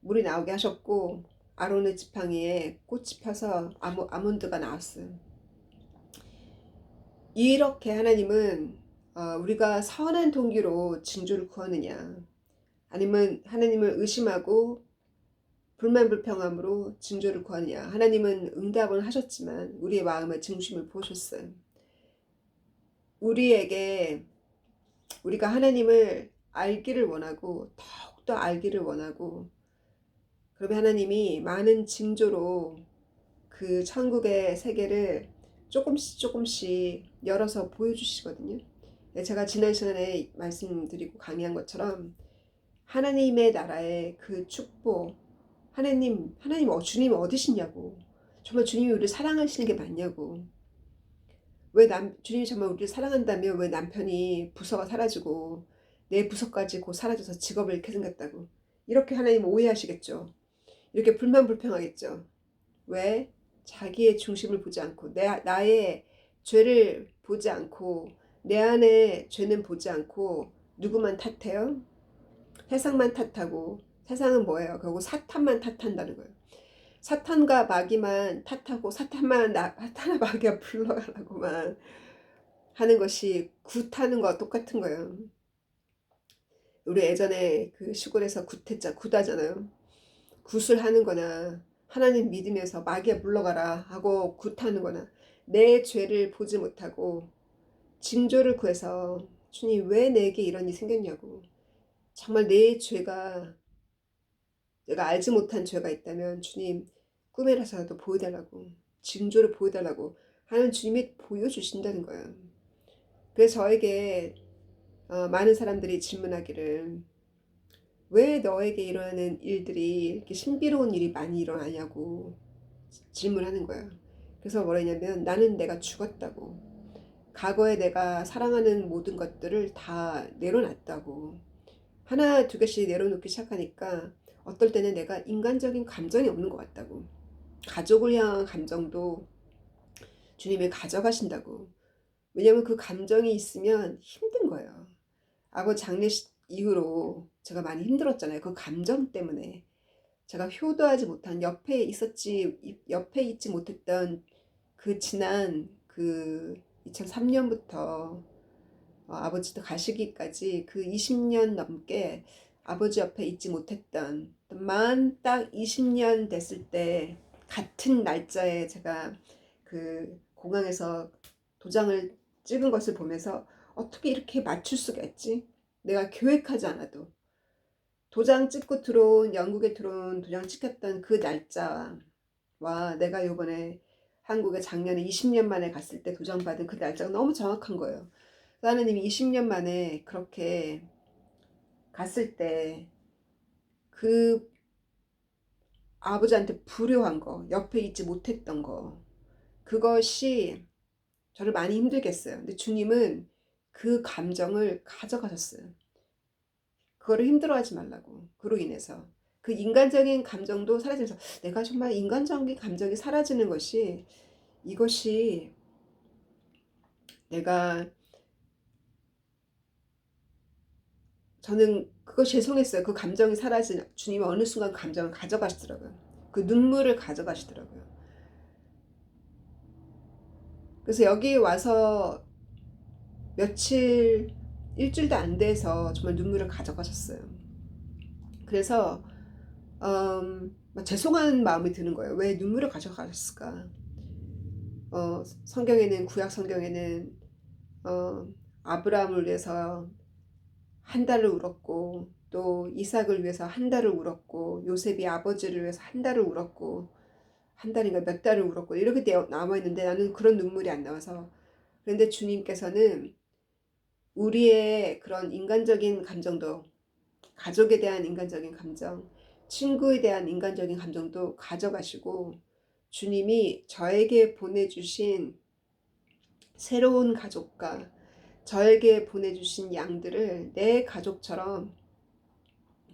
물이 나오게 하셨고 아론의 지팡이에 꽃이 펴서 아몬드가 나왔어요. 이렇게 하나님은 우리가 선한 동기로 징조를 구하느냐 아니면 하나님을 의심하고 불만불평함으로 징조를 구하느냐. 하나님은 응답은 하셨지만 우리의 마음의 중심을 보셨어요. 우리가 하나님을 알기를 원하고 더욱더 알기를 원하고 그러면 하나님이 많은 징조로 그 천국의 세계를 조금씩 열어서 보여주시거든요. 제가 지난 시간에 말씀드리고 강의한 것처럼 하나님의 나라의 그 축복 주님 어디시냐고 정말 주님이 우리를 사랑하시는 게 맞냐고 주님이 정말 우리를 사랑한다면 왜 남편이 부서가 사라지고 내 부서까지 곧 사라져서 직업을 잃게 생겼다고 이렇게 하나님 오해하시겠죠. 이렇게 불만불평하겠죠. 왜? 자기의 중심을 보지 않고 나의 죄를 보지 않고 내 안에 죄는 보지 않고 누구만 탓해요? 세상만 탓하고 세상은 뭐예요? 결국 사탄만 탓한다는 거예요. 사탄과 마귀만 탓하고 사탄과 마귀가 불러가라고만 하는 것이 굿하는 거와 똑같은 거예요. 우리 예전에 그 시골에서 굿하잖아요. 굿을 하는 거나 하나님 믿으면서 마귀야 물러가라 하고 굿하는 거나 내 죄를 보지 못하고 징조를 구해서 주님 왜 내게 이런 일이 생겼냐고 정말 내 죄가 내가 알지 못한 죄가 있다면 주님 꿈에라서라도 보여달라고 징조를 보여달라고 하는 주님이 보여주신다는 거예요. 그래서 저에게 많은 사람들이 질문하기를 왜 너에게 일어나는 일들이 이렇게 신비로운 일이 많이 일어나냐고 질문하는 거예요. 그래서 뭐라냐면 나는 내가 죽었다고 과거에 내가 사랑하는 모든 것들을 다 내려놨다고 하나 두 개씩 내려놓기 시작하니까 어떨 때는 내가 인간적인 감정이 없는 것 같다고 가족을 향한 감정도 주님이 가져가신다고 왜냐면 그 감정이 있으면 힘든 거예요. 이후로 제가 많이 힘들었잖아요. 그 감정 때문에. 제가 효도하지 못한 옆에 있지 못했던 그 지난 그 2003년부터 아버지도 가시기까지 그 20년 넘게 아버지 옆에 있지 못했던 만 딱 20년 됐을 때 같은 날짜에 제가 그 공항에서 도장을 찍은 것을 보면서 어떻게 이렇게 맞출 수가 있지? 내가 계획하지 않아도 도장 찍고 영국에 들어온 도장 찍혔던 그 날짜와 내가 요번에 한국에 작년에 20년 만에 갔을 때 도장 받은 그 날짜가 너무 정확한 거예요. 하나님이 20년 만에 그렇게 갔을 때 그 아버지한테 불효한 거, 옆에 있지 못했던 거, 그것이 저를 많이 힘들게 했어요. 근데 주님은 그 감정을 가져가셨어요. 그거를 힘들어하지 말라고. 그로 인해서 그 인간적인 감정도 사라지면서 내가 정말 인간적인 감정이 사라지는 것이 이것이 내가 저는 그거 죄송했어요. 그 감정이 사라진 주님이 어느 순간 감정을 가져가시더라고요. 그 눈물을 가져가시더라고요. 그래서 여기 와서 일주일도 안 돼서 정말 눈물을 가져가셨어요. 그래서 죄송한 마음이 드는 거예요. 왜 눈물을 가져가셨을까? 성경에는 구약 성경에는 아브라함을 위해서 한 달을 울었고 또 이삭을 위해서 한 달을 울었고 요셉이 아버지를 위해서 한 달을 울었고 한 달인가 몇 달을 울었고 이렇게 남아 있는데 나는 그런 눈물이 안 나와서 그런데 주님께서는 우리의 그런 인간적인 감정도 가족에 대한 인간적인 감정 친구에 대한 인간적인 감정도 가져가시고 주님이 저에게 보내주신 새로운 가족과 저에게 보내주신 양들을 내 가족처럼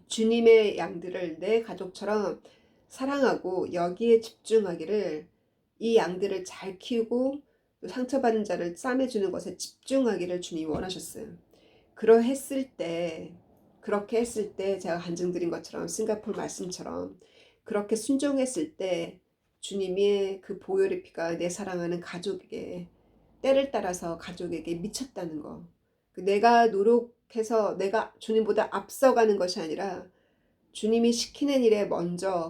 주님의 양들을 내 가족처럼 사랑하고 여기에 집중하기를 이 양들을 잘 키우고 상처받은 자를 싸매주는 것에 집중하기를 주님이 원하셨어요. 그렇게 했을 때 제가 간증드린 것처럼 싱가포르 말씀처럼 그렇게 순종했을 때 주님의 그 보혈의 피가 내 사랑하는 가족에게 때를 따라서 가족에게 미쳤다는 거. 내가 노력해서 내가 주님보다 앞서가는 것이 아니라 주님이 시키는 일에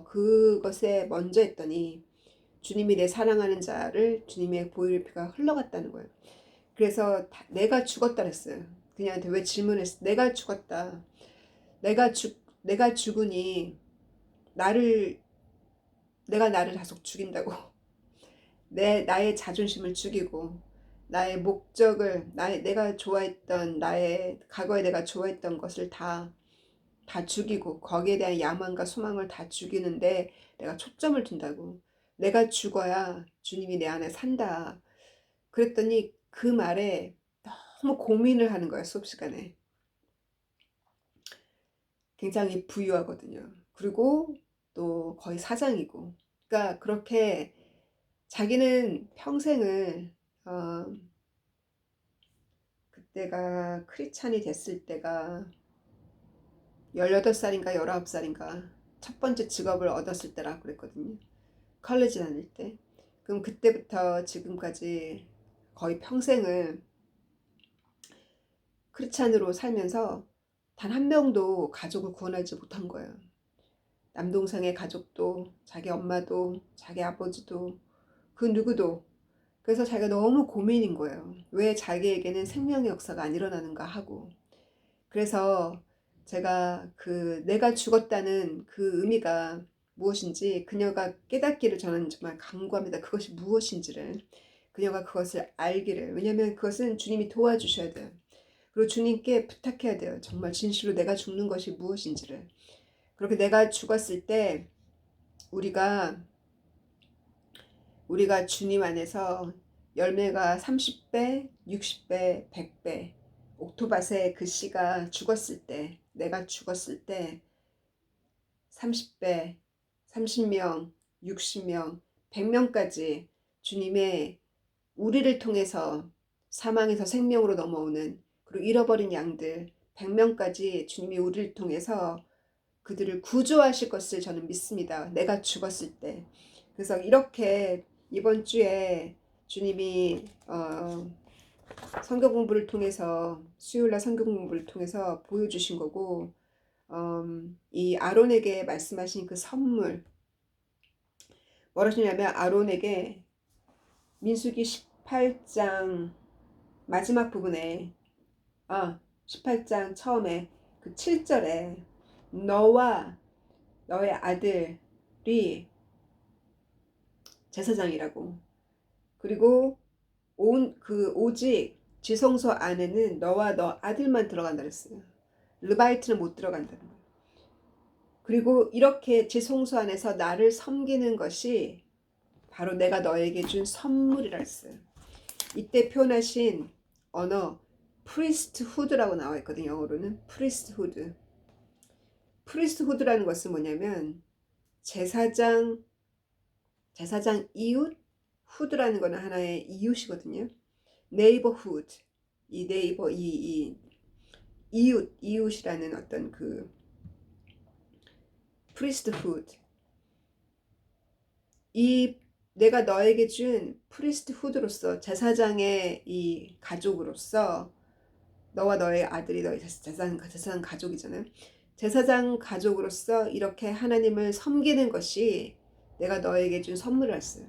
그것에 먼저 했더니 주님이 내 사랑하는 자를 주님의 보혈의 피가 흘러갔다는 거예요. 그래서 내가 죽었다 그랬어요. 그녀한테 왜 질문했어? 내가 죽었다. 내가 죽으니 내가 나를 다속 죽인다고. 나의 자존심을 죽이고 나의 목적을 내가 좋아했던 과거에 내가 좋아했던 것을 다 죽이고 거기에 대한 야망과 소망을 다 죽이는데 내가 초점을 둔다고. 내가 죽어야 주님이 내 안에 산다. 그랬더니 그 말에 너무 고민을 하는 거야. 수업 시간에. 굉장히 부유하거든요. 그리고 또 거의 사장이고. 그러니까 그렇게 자기는 평생을 그때가 크리스찬이 됐을 때가 18살인가 19살인가 첫 번째 직업을 얻었을 때라고 그랬거든요. 컬리지 다닐 때. 그럼 그때부터 지금까지 거의 평생을 크리스찬으로 살면서 단 한 명도 가족을 구원하지 못한 거예요. 남동생의 가족도 자기 엄마도 자기 아버지도 그 누구도. 그래서 자기가 너무 고민인 거예요. 왜 자기에게는 생명의 역사가 안 일어나는가 하고. 그래서 제가 내가 죽었다는 그 의미가 무엇인지 그녀가 깨닫기를 저는 정말 간구합니다. 그것이 무엇인지를 그녀가 그것을 알기를. 왜냐하면 그것은 주님이 도와주셔야 돼요. 그리고 주님께 부탁해야 돼요. 정말 진실로 내가 죽는 것이 무엇인지를. 그렇게 내가 죽었을 때 우리가 주님 안에서 열매가 30배, 60배, 100배 옥토밭에 그 씨가 죽었을 때 내가 죽었을 때 30배, 30명, 60명, 100명까지 주님의 우리를 통해서 사망에서 생명으로 넘어오는 그리고 잃어버린 양들 100명까지 주님이 우리를 통해서 그들을 구조하실 것을 저는 믿습니다. 내가 죽었을 때. 그래서 이렇게 이번 주에 주님이 성경 공부를 통해서 수요일날 성경 공부를 통해서 보여주신 거고, 이 아론에게 말씀하신 그 선물 뭐라 하시냐면, 아론에게 민수기 18장 마지막 부분에 18장 처음에 그 7절에 너와 너의 아들이 제사장이라고, 그리고 오직 지성소 안에는 너와 너 아들만 들어간다 그랬어요. 르바이트는 못 들어간다는 거예요. 그리고 이렇게 지성소 안에서 나를 섬기는 것이 바로 내가 너에게 준 선물이라 했어요. 이때 표현하신 언어 priesthood라고 나와 있거든요. 영어로는 priesthood. priesthood라는 것은 뭐냐면 제사장 이웃, 후드라는 거는 하나의 이웃이거든요. neighborhood, 이 네이버, 이 이웃이라는 어떤 그 priesthood, 이 내가 너에게 준 priesthood로서 제사장의 이 가족으로서, 너와 너의 아들이 너의 제사장 가족이잖아요. 제사장 가족으로서 이렇게 하나님을 섬기는 것이 내가 너에게 준 선물을 했어요.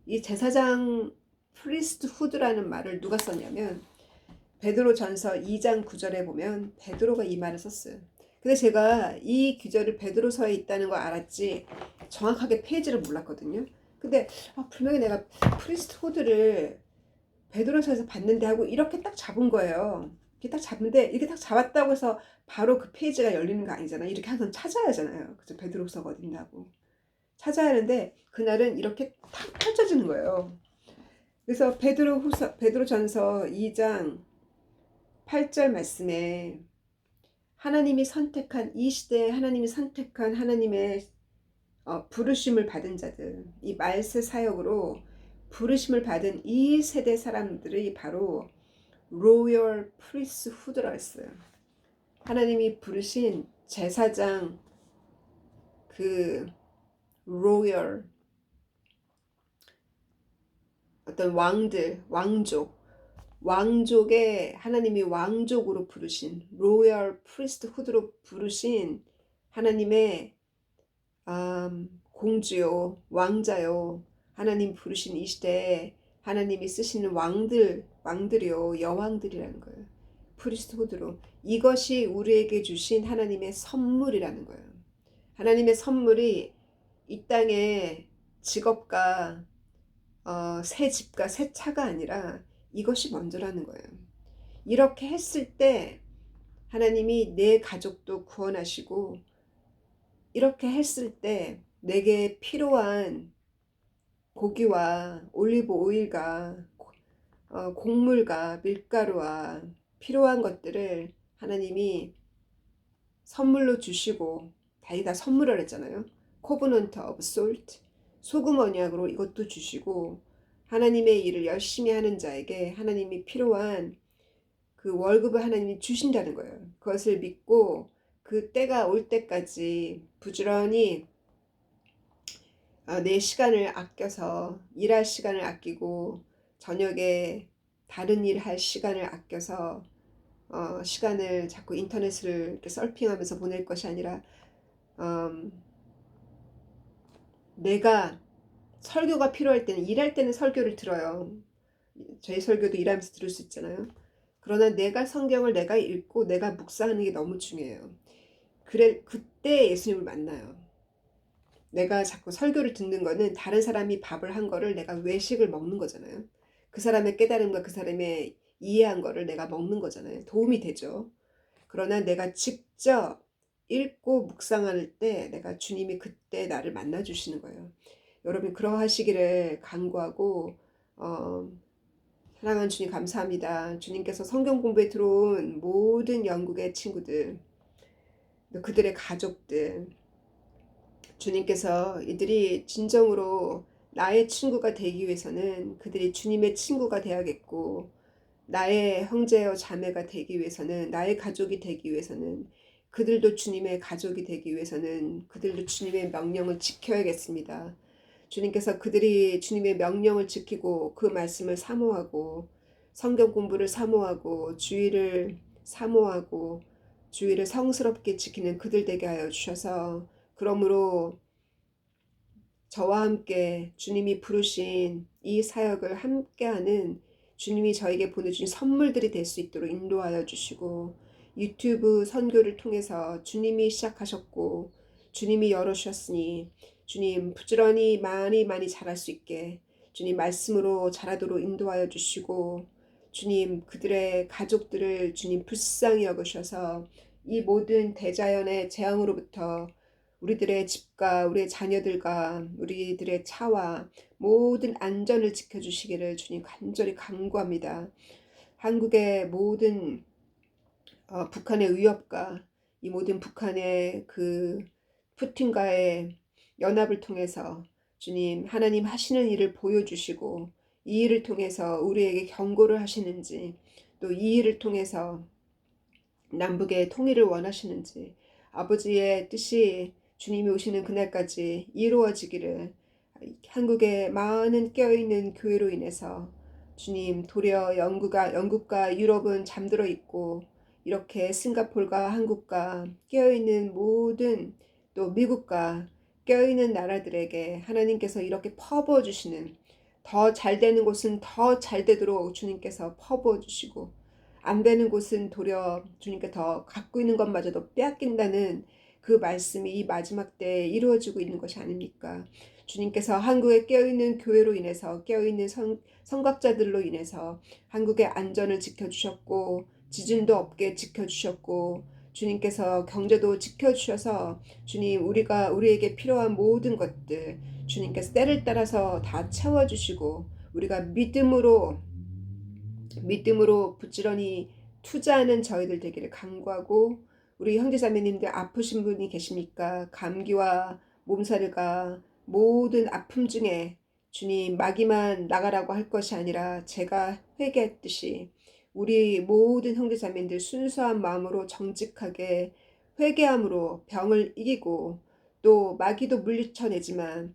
이 제사장 프리스트후드라는 말을 누가 썼냐면 베드로전서 2장 9절에 보면 베드로가 이 말을 썼어요. 근데 제가 이 구절이 베드로서에 있다는 걸 알았지 정확하게 페이지를 몰랐거든요. 근데 분명히 내가 프리스트후드를 베드로서에서 봤는데 하고 이렇게 딱 잡은 거예요. 이렇게 딱 잡는데, 이렇게 딱 잡았다고 해서 바로 그 페이지가 열리는 거 아니잖아요. 이렇게 항상 찾아야 하잖아요. 그래서 베드로서가 어딨냐고 찾아야 하는데 그날은 이렇게 탁 펼쳐지는 거예요. 그래서 베드로전서 2장 8절 말씀에 하나님이 선택한, 이 시대에 하나님이 선택한 하나님의 부르심을 받은 자들, 이 말세 사역으로 부르심을 받은 이 세대 사람들이 바로 로열 프리스후드라 했어요. 하나님이 부르신 제사장, 그 로열, 어떤 왕들, 왕족의 하나님이 왕족으로 부르신, 로열 프리스트후드로 부르신 하나님의 공주요, 왕자요, 하나님 부르신 이 시대에 하나님이 쓰시는 왕들이요, 여왕들이라는 거예요. 프리스트후드로. 이것이 우리에게 주신 하나님의 선물이라는 거예요. 하나님의 선물이 이 땅에 직업과 새 집과 새 차가 아니라 이것이 먼저라는 거예요. 이렇게 했을 때 하나님이 내 가족도 구원하시고, 이렇게 했을 때 내게 필요한 고기와 올리브 오일과 곡물과 밀가루와 필요한 것들을 하나님이 선물로 주시고, 다 선물을 했잖아요. 코브넌트 오브 솔트, 소금 언약으로 이것도 주시고, 하나님의 일을 열심히 하는 자에게 하나님이 필요한 그 월급을 하나님이 주신다는 거예요. 그것을 믿고 그 때가 올 때까지 부지런히 내 시간을 아껴서, 일할 시간을 아끼고 저녁에 다른 일 할 시간을 아껴서 시간을 자꾸 인터넷을 이렇게 서핑하면서 보낼 것이 아니라, 내가 설교가 필요할 때는, 일할 때는 설교를 들어요. 저희 설교도 일하면서 들을 수 있잖아요. 그러나 내가 성경을 내가 읽고 내가 묵상하는 게 너무 중요해요. 그때 예수님을 만나요. 내가 자꾸 설교를 듣는 거는 다른 사람이 밥을 한 거를 내가 외식을 먹는 거잖아요. 그 사람의 깨달음과 그 사람의 이해한 거를 내가 먹는 거잖아요. 도움이 되죠. 그러나 내가 직접 읽고 묵상할 때 내가 주님이 그때 나를 만나 주시는 거예요. 여러분 그러하시기를 간구하고, 사랑하는 주님 감사합니다. 주님께서 성경 공부에 들어온 모든 영국의 친구들, 그들의 가족들, 주님께서 이들이 진정으로 나의 친구가 되기 위해서는 그들이 주님의 친구가 되어야겠고, 나의 형제여 자매가 되기 위해서는, 나의 가족이 되기 위해서는, 그들도 주님의 가족이 되기 위해서는 그들도 주님의 명령을 지켜야겠습니다. 주님께서 그들이 주님의 명령을 지키고 그 말씀을 사모하고 성경 공부를 사모하고 주의를 사모하고 주의를 성스럽게 지키는 그들 되게 하여 주셔서, 그러므로 저와 함께 주님이 부르신 이 사역을 함께하는, 주님이 저에게 보내주신 선물들이 될 수 있도록 인도하여 주시고, 유튜브 선교를 통해서 주님이 시작하셨고 주님이 열어주셨으니 주님 부지런히 많이 자랄 수 있게 주님 말씀으로 자라도록 인도하여 주시고, 주님 그들의 가족들을 주님 불쌍히 여기셔서 이 모든 대자연의 재앙으로부터 우리들의 집과 우리의 자녀들과 우리들의 차와 모든 안전을 지켜주시기를 주님 간절히 간구합니다. 한국의 모든 북한의 위협과 이 모든 북한의 그 푸틴과의 연합을 통해서 주님 하나님 하시는 일을 보여주시고, 이 일을 통해서 우리에게 경고를 하시는지, 또 이 일을 통해서 남북의 통일을 원하시는지, 아버지의 뜻이 주님이 오시는 그날까지 이루어지기를, 한국의 많은 깨어있는 교회로 인해서 주님, 도리어 영국과 유럽은 잠들어 있고 이렇게 싱가포르가 한국과 깨어있는 모든, 또 미국과 깨어있는 나라들에게 하나님께서 이렇게 퍼부어 주시는, 더 잘되는 곳은 더 잘되도록 주님께서 퍼부어 주시고, 안 되는 곳은 도리어 주님께 더 갖고 있는 것마저도 빼앗긴다는 그 말씀이 이 마지막 때에 이루어지고 있는 것이 아닙니까? 주님께서 한국에 깨어있는 교회로 인해서, 깨어있는 선각자들로 인해서 한국의 안전을 지켜주셨고 지진도 없게 지켜주셨고, 주님께서 경제도 지켜주셔서 주님 우리에게 필요한 모든 것들 주님께서 때를 따라서 다 채워주시고, 우리가 믿음으로 부지런히 투자하는 저희들 되기를 간구하고, 우리 형제자매님들 아프신 분이 계십니까? 감기와 몸살과 모든 아픔 중에 주님 마귀만 나가라고 할 것이 아니라 제가 회개했듯이 우리 모든 형제자매님들 순수한 마음으로 정직하게 회개함으로 병을 이기고, 또 마귀도 물리쳐내지만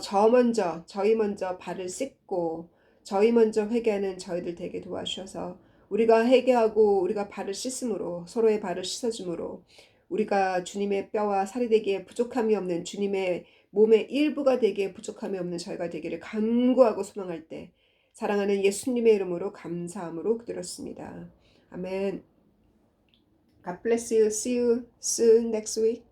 저희 먼저 발을 씻고 저희 먼저 회개하는 저희들 되게 도와주셔서, 우리가 회개하고 우리가 발을 씻음으로, 서로의 발을 씻어줌으로 우리가 주님의 뼈와 살이 되기에 부족함이 없는, 주님의 몸의 일부가 되기에 부족함이 없는 저희가 되기를 간구하고 소망할 때 사랑하는 예수님의 이름으로 감사함으로 기도했습니다. 아멘. God bless you. See you soon next week.